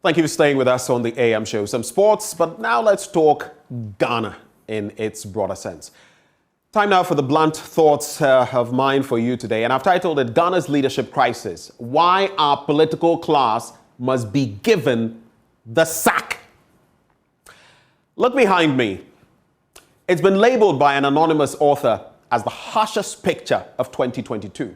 Thank you for staying with us on the AM show. Some sports, but now let's talk Ghana in its broader sense. Time now for the blunt thoughts of mine for you today. And I've titled it Ghana's Leadership Crisis. Why our political class must be given the sack. Look behind me. It's been labeled by an anonymous author as the harshest picture of 2022.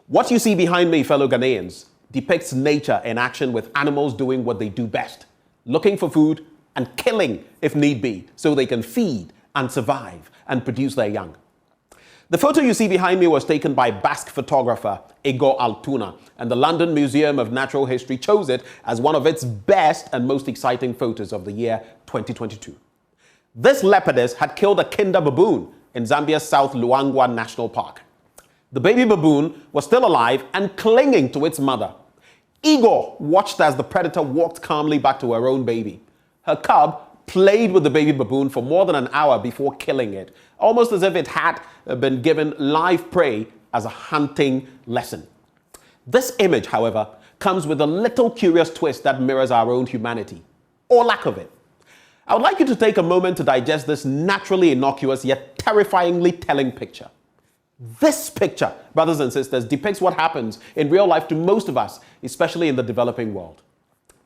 What you see behind me, fellow Ghanaians, depicts nature in action with animals doing what they do best, looking for food and killing if need be, so they can feed and survive and produce their young. The photo you see behind me was taken by Basque photographer Igor Altuna, and the London Museum of Natural History chose it as one of its best and most exciting photos of the year 2022. This leopardess had killed a kinder baboon in Zambia's South Luangwa National Park. The baby baboon was still alive and clinging to its mother. Igor watched as the predator walked calmly back to her own baby. Her cub played with the baby baboon for more than an hour before killing it, almost as if it had been given live prey as a hunting lesson. This image, however, comes with a little curious twist that mirrors our own humanity, or lack of it. I would like you to take a moment to digest this naturally innocuous yet terrifyingly telling picture. This picture, brothers and sisters, depicts what happens in real life to most of us, especially in the developing world.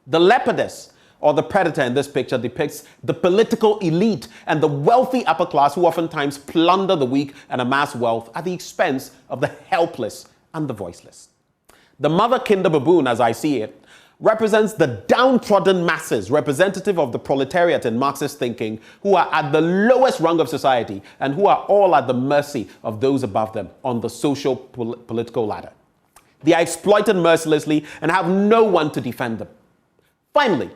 The leopardess, or the predator in this picture, depicts the political elite and the wealthy upper class who oftentimes plunder the weak and amass wealth at the expense of the helpless and the voiceless. The mother kinder baboon, as I see it, represents the downtrodden masses, representative of the proletariat in Marxist thinking, who are at the lowest rung of society and who are all at the mercy of those above them on the social political ladder. They are exploited mercilessly and have no one to defend them. Finally,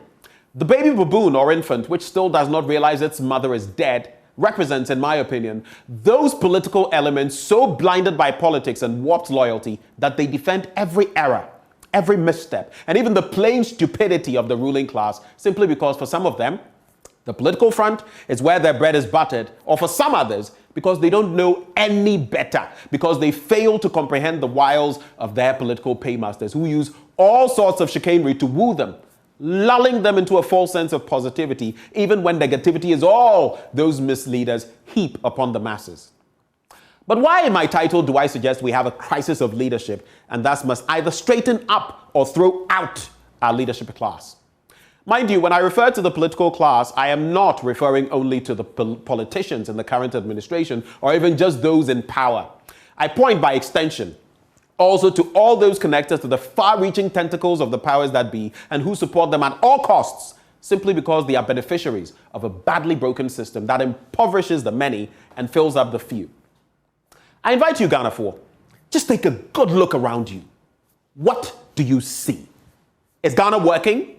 the baby baboon or infant, which still does not realize its mother is dead, represents, in my opinion, those political elements so blinded by politics and warped loyalty that they defend every error, every misstep, and even the plain stupidity of the ruling class, simply because for some of them, the political front is where their bread is buttered, or for some others, because they don't know any better, because they fail to comprehend the wiles of their political paymasters, who use all sorts of chicanery to woo them, lulling them into a false sense of positivity, even when negativity is all those misleaders heap upon the masses. But why in my title do I suggest we have a crisis of leadership and thus must either straighten up or throw out our leadership class? Mind you, when I refer to the political class, I am not referring only to the politicians in the current administration or even just those in power. I point by extension also to all those connected to the far-reaching tentacles of the powers that be and who support them at all costs simply because they are beneficiaries of a badly broken system that impoverishes the many and fills up the few. I invite you, Ghana 4, just take a good look around you. What do you see? Is Ghana working?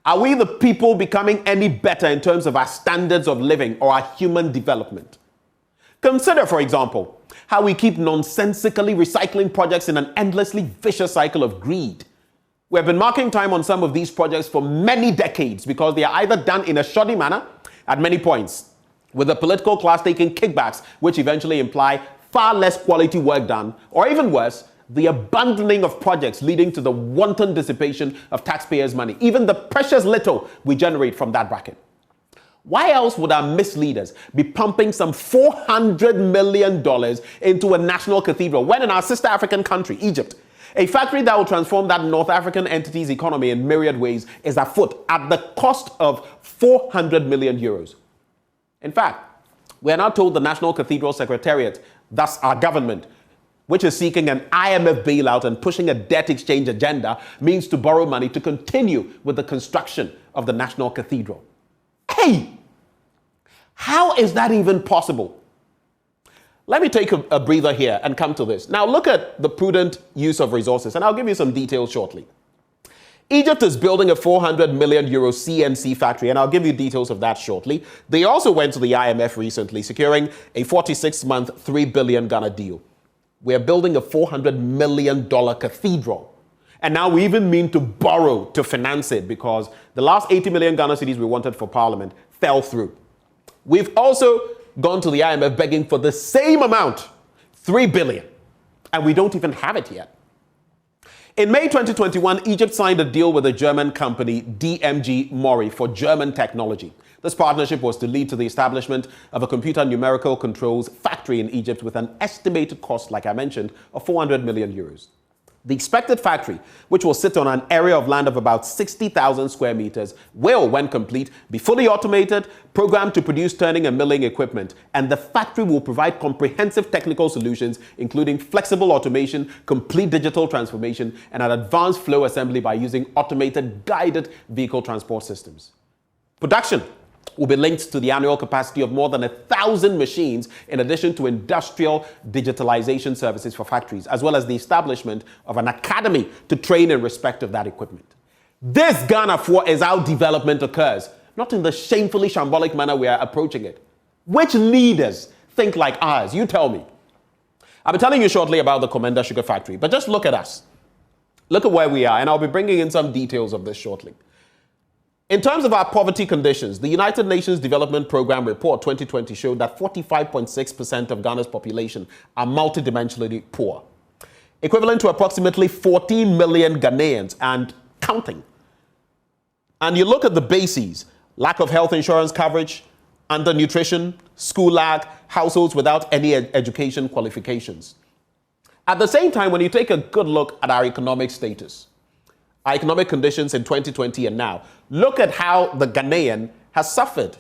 Are we the people becoming any better in terms of our standards of living or our human development? Consider, for example, how we keep nonsensically recycling projects in an endlessly vicious cycle of greed. We have been marking time on some of these projects for many decades because they are either done in a shoddy manner at many points, with the political class taking kickbacks, which eventually imply far less quality work done, or even worse, the abandoning of projects leading to the wanton dissipation of taxpayers' money, even the precious little we generate from that bracket. Why else would our misleaders be pumping some $400 million into a national cathedral when in our sister African country, Egypt, a factory that will transform that North African entity's economy in myriad ways is afoot at the cost of 400 million euros? In fact, we are now told the National Cathedral Secretariat, thus our government, which is seeking an IMF bailout and pushing a debt exchange agenda, means to borrow money to continue with the construction of the National Cathedral. Hey, how is that even possible? Let me take a breather here and come to this. Now look at the prudent use of resources, and I'll give you some details shortly. Egypt is building a 400 million euro CNC factory, and I'll give you details of that shortly. They also went to the IMF recently, securing a 46-month, 3 billion Ghana deal. We are building a $400 million cathedral. And now we even mean to borrow to finance it because the last 80 million Ghana cedis we wanted for parliament fell through. We've also gone to the IMF begging for the same amount, 3 billion, and we don't even have it yet. In May 2021, Egypt signed a deal with the German company DMG Mori for German technology. This partnership was to lead to the establishment of a computer numerical controls factory in Egypt with an estimated cost, like I mentioned, of 400 million euros. The expected factory, which will sit on an area of land of about 60,000 square meters, will, when complete, be fully automated, programmed to produce turning and milling equipment, and the factory will provide comprehensive technical solutions, including flexible automation, complete digital transformation, and an advanced flow assembly by using automated guided vehicle transport systems. Production will be linked to the annual capacity of more than 1,000 machines, in addition to industrial digitalization services for factories, as well as the establishment of an academy to train in respect of that equipment. This Ghana is how development occurs, not in the shamefully shambolic manner we are approaching it. Which leaders think like ours? You tell me. I'll be telling you shortly about the Komenda Sugar Factory, but just look at us. Look at where we are, and I'll be bringing in some details of this shortly. In terms of our poverty conditions, the United Nations Development Programme report 2020 showed that 45.6% of Ghana's population are multidimensionally poor, equivalent to approximately 14 million Ghanaians and counting. And you look at the bases: lack of health insurance coverage, undernutrition, school lag, households without any education qualifications. At the same time, when you take a good look at our economic status, our economic conditions in 2020 and now, look at how the Ghanaian has suffered.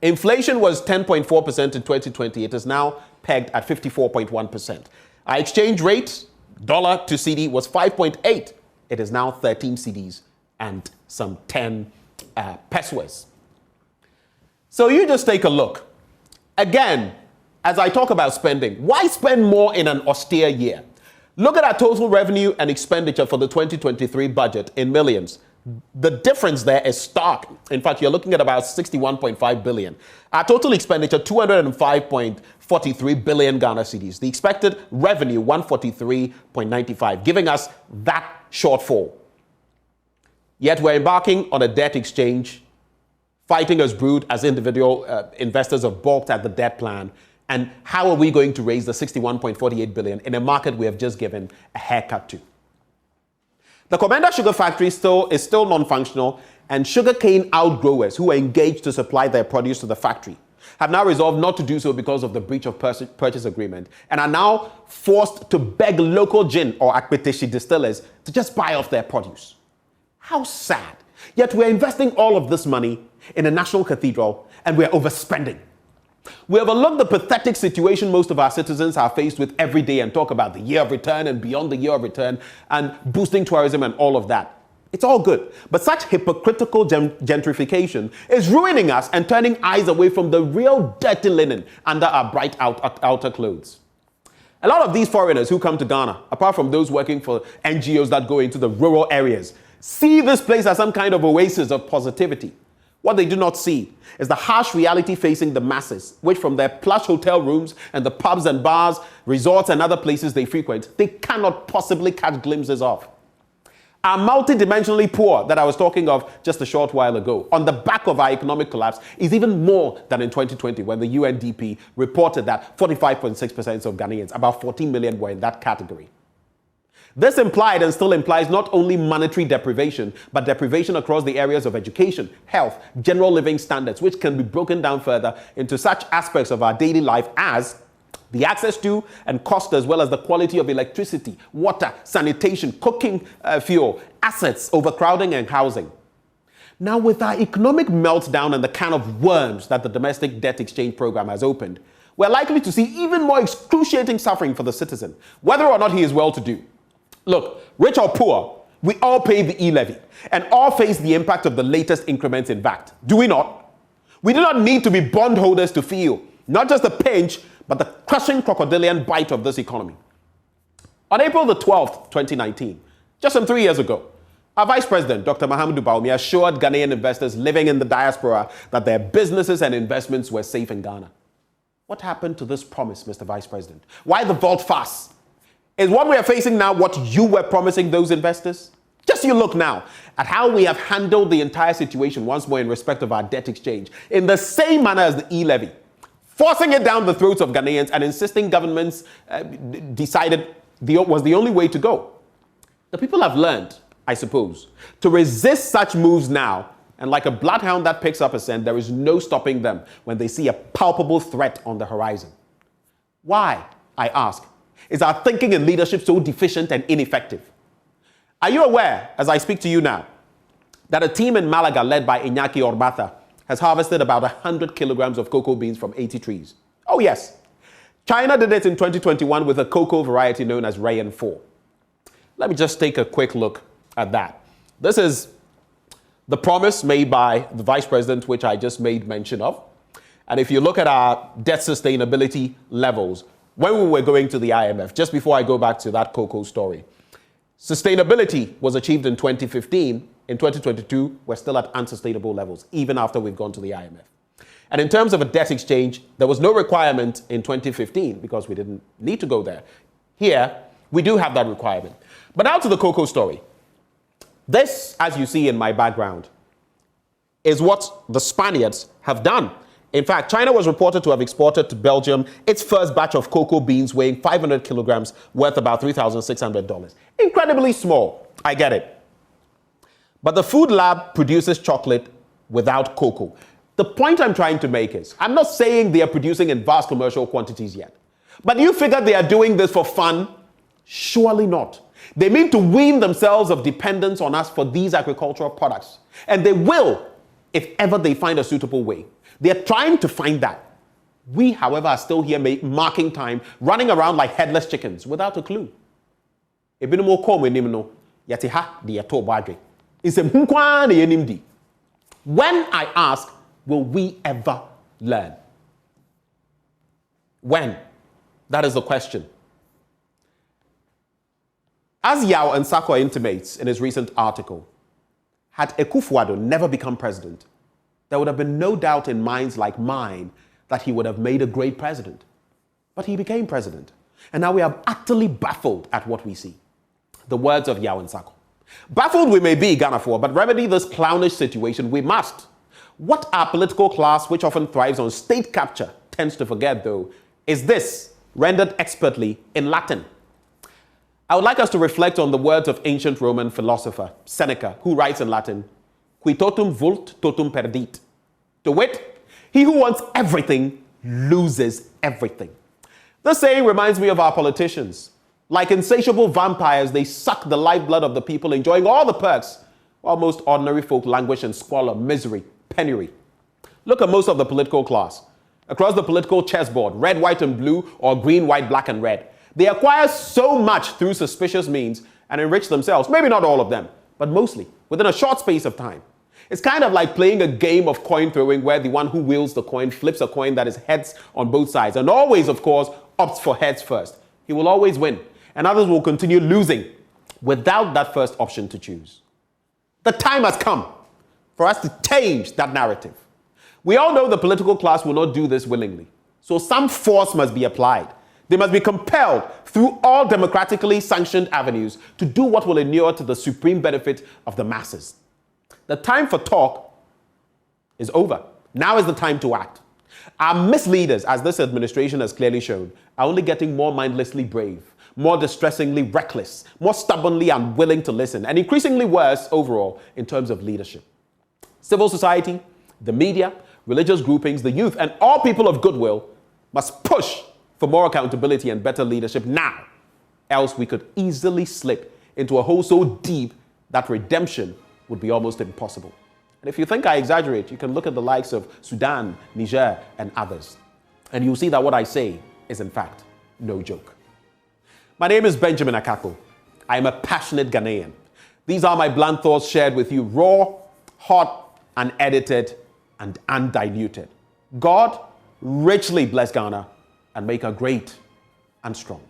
Inflation was 10.4% in 2020. It is now pegged at 54.1%. Our exchange rate, dollar to CD, was 5.8. It is now 13 CDs and some 10 pesos. So you just take a look. Again, as I talk about spending, why spend more in an austere year? Look at our total revenue and expenditure for the 2023 budget in millions. The difference there is stark. In fact, you're looking at about 61.5 billion. Our total expenditure, 205.43 billion Ghana cedis. The expected revenue, 143.95, giving us that shortfall. Yet we're embarking on a debt exchange, fighting as brood as individual investors have balked at the debt plan. And how are we going to raise the 61.48 billion in a market we have just given a haircut to? The Komenda Sugar Factory is still non-functional, and sugarcane outgrowers who are engaged to supply their produce to the factory have now resolved not to do so because of the breach of purchase agreement, and are now forced to beg local gin or akpeteshi distillers to just buy off their produce. How sad. Yet we're investing all of this money in a national cathedral, and we're overspending. We overlook the pathetic situation most of our citizens are faced with every day and talk about the year of return and beyond the year of return and boosting tourism and all of that. It's all good. But such hypocritical gentrification is ruining us and turning eyes away from the real dirty linen under our bright outer clothes. A lot of these foreigners who come to Ghana, apart from those working for NGOs that go into the rural areas, see this place as some kind of oasis of positivity. What they do not see is the harsh reality facing the masses, which from their plush hotel rooms and the pubs and bars, resorts and other places they frequent, they cannot possibly catch glimpses of. Our multidimensionally poor that I was talking of just a short while ago, on the back of our economic collapse, is even more than in 2020 when the UNDP reported that 45.6% of Ghanaians, about 14 million, were in that category. This implied and still implies not only monetary deprivation, but deprivation across the areas of education, health, general living standards, which can be broken down further into such aspects of our daily life as the access to and cost, as well as the quality of electricity, water, sanitation, cooking fuel, assets, overcrowding, and housing. Now, with our economic meltdown and the can of worms that the domestic debt exchange program has opened, we're likely to see even more excruciating suffering for the citizen, whether or not he is well-to-do. Look, rich or poor, we all pay the e-levy and all face the impact of the latest increments in VAT. Do we not? We do not need to be bondholders to feel not just the pinch, but the crushing crocodilian bite of this economy. On April the 12th, 2019, just some 3 years ago, our Vice President, Dr. Mahamudu Bawumia, assured Ghanaian investors living in the diaspora that their businesses and investments were safe in Ghana. What happened to this promise, Mr. Vice President? Why the vault fast? Is what we are facing now what you were promising those investors? Just you look now at how we have handled the entire situation once more in respect of our debt exchange in the same manner as the e-levy, forcing it down the throats of Ghanaians and insisting governments decided was the only way to go. The people have learned, I suppose, to resist such moves now, and like a bloodhound that picks up a scent, there is no stopping them when they see a palpable threat on the horizon. Why, I ask, is our thinking and leadership so deficient and ineffective? Are you aware, as I speak to you now, that a team in Malaga led by Iñaki Orbaza has harvested about 100 kilograms of cocoa beans from 80 trees? Oh yes. China did it in 2021 with a cocoa variety known as Rayan 4. Let me just take a quick look at that. This is the promise made by the vice president, which I just made mention of. And if you look at our debt sustainability levels, when we were going to the IMF, just before I go back to that cocoa story, sustainability was achieved in 2015. In 2022, we're still at unsustainable levels, even after we've gone to the IMF. And in terms of a debt exchange, there was no requirement in 2015 because we didn't need to go there. Here, we do have that requirement. But now to the cocoa story. This, as you see in my background, is what the Spaniards have done. In fact, China was reported to have exported to Belgium its first batch of cocoa beans weighing 500 kilograms worth about $3,600. Incredibly small, I get it. But the Food Lab produces chocolate without cocoa. The point I'm trying to make is, I'm not saying they are producing in vast commercial quantities yet. But do you figure they are doing this for fun? Surely not. They mean to wean themselves of dependence on us for these agricultural products. And they will, if ever they find a suitable way. They are trying to find that. We, however, are still here marking time, running around like headless chickens without a clue. When I ask, will we ever learn? When? That is the question. As Yao Nsako intimates in his recent article, had Akufo-Addo never become president, there would have been no doubt in minds like mine that he would have made a great president. But he became president, and now we are utterly baffled at what we see. The words of Yao Nsako. Baffled we may be, Ghana, but remedy this clownish situation we must. What our political class, which often thrives on state capture, tends to forget, though, is this, rendered expertly in Latin. I would like us to reflect on the words of ancient Roman philosopher Seneca, who writes in Latin, Qui totum vult, totum perdit. To wit, he who wants everything loses everything. This saying reminds me of our politicians. Like insatiable vampires, they suck the lifeblood of the people, enjoying all the perks, while most ordinary folk languish in squalor, misery, penury. Look at most of the political class. Across the political chessboard, red, white, and blue, or green, white, black, and red. They acquire so much through suspicious means and enrich themselves, maybe not all of them, but mostly, within a short space of time. It's kind of like playing a game of coin throwing where the one who wields the coin flips a coin that is heads on both sides and always, of course, opts for heads first. He will always win, and others will continue losing without that first option to choose. The time has come for us to change that narrative. We all know the political class will not do this willingly, so some force must be applied. They must be compelled through all democratically sanctioned avenues to do what will inure to the supreme benefit of the masses. The time for talk is over. Now is the time to act. Our misleaders, as this administration has clearly shown, are only getting more mindlessly brave, more distressingly reckless, more stubbornly unwilling to listen, and increasingly worse overall in terms of leadership. Civil society, the media, religious groupings, the youth, and all people of goodwill must push for more accountability and better leadership now. Else we could easily slip into a hole so deep that redemption would be almost impossible. And if you think I exaggerate, you can look at the likes of Sudan, Niger, and others. And you'll see that what I say is in fact no joke. My name is Benjamin Akako. I am a passionate Ghanaian. These are my blunt thoughts shared with you, raw, hot, unedited, and undiluted. God richly bless Ghana and make her great and strong.